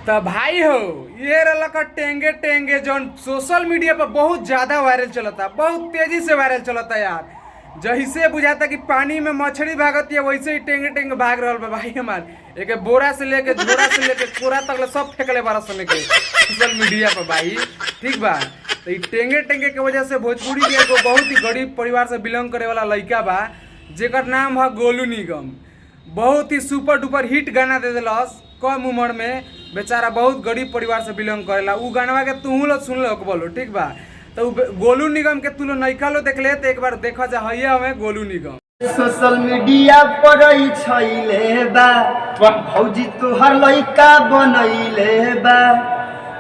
तो भाई हो ये रहा टेंगे टेंगे जो सोशल मीडिया पर बहुत ज्यादा वायरल चलता, बहुत तेजी से वायरल चलता यार। जैसे बुझाता कि पानी में मछली भागती है वैसे ही टेंगे टेंगे भाग रहा बा भाई हमार। एक बोरा से लेके झोरा से लेके कोरा तक सब फेंकले बारह सौ के सोशल मीडिया पर भाई। ठीक बा। तो ये टेंगे टेंगे के वजह से भोजपुरी के एगो बहुत ही गरीब परिवार से बिलोंग करे वाला लड़का बा जेकर नाम है गोलू निगम। बहुत ही सुपर डुपर हिट गाना दे दिलस कम उम्र में। बेचारा बहुत गरीब परिवार से बिलोंग करेला। उ गानवा के तू लोग सुन लो बोलो। ठीक बा। तो गोलू निगम के तू लोग नैका लो देख ले तो एक बार देखा जा हमें गोलू निगम सोशल मीडिया पर छैले बा भौजी तोहर लइका बनैले बा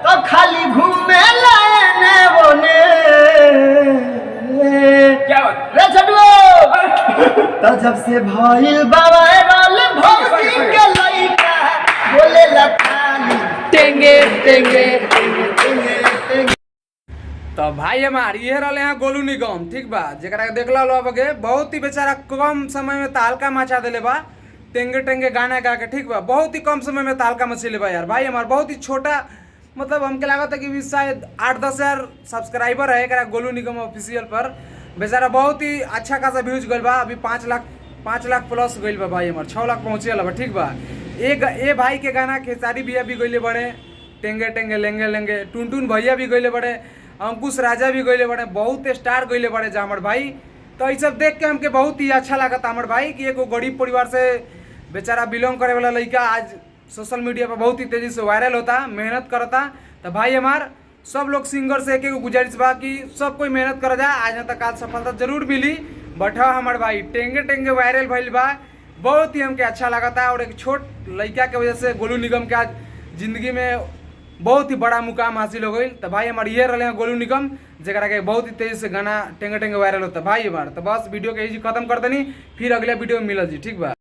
तो खाली घूमे लाने बोने क्या बात रे छटुओ तो जब से भइल बा वायरल भौजी के लइका बोले ला खाली टेंगे टेंगे टेंगे टेंगे। तो भाई हमार ये रहा यहाँ गोलू निगम। ठीक बा। जरा देखला लो बगे बहुत ही बेचारा कम समय में तालका मचा दिले बा टेंगे टेंगे गाना गा के। ठीक बा। बहुत ही कम समय में तालका मचले बा यार। भाई हमार बहुत ही छोटा मतलब हमके लागत है कि शायद 8-10 हज़ार सब्सक्राइबर है एक गोलू निगम ऑफिशियल पर। बेचारा बहुत ही अच्छा खासा व्यूज गल बा। अभी 5 लाख प्लस गई बा भाई हमार। 6 लाख पहुँचे बा। ठीक बा। ए भाई के गाना खेसारी भैया भी गईले बड़े टेंगे टेंगे लेंगे लेंगे। टुनटुन भैया भी गईले बड़े अंकुश राजा भी गईले बड़े बहुत स्टार गईले बड़े जा हमर भाई। तो ये सब देख के हमके बहुत ही अच्छा लगता हमर भाई कि एगो गरीब परिवार से बेचारा बिलोंग करे वाला लड़का आज सोशल मीडिया पर बहुत ही तेजी से वायरल होता मेहनत करता। तो भाई हमार सब लोग सिंगर से एक गुजारिश बा कि सब कोई मेहनत कर जा आज न तक आज सफलता जरूर मिली। बट हाँ हमार भाई टेंगे टेंगे वायरल भइल बा बहुत ही हमके अच्छा लगता। और एक छोट लड़का के वजह से गोलू निगम के आज जिंदगी में बहुत ही बड़ा मुकाम हासिल हो गई। तो भाई हमारे ये रहे गोलू निगम जरा के बहुत ही तेजी से गाना टेंगे टेंगे वायरल होता भाई हमार। तो बस वीडियो के यही खत्म कर देनी फिर अगले वीडियो में मिलल जी। ठीक बा।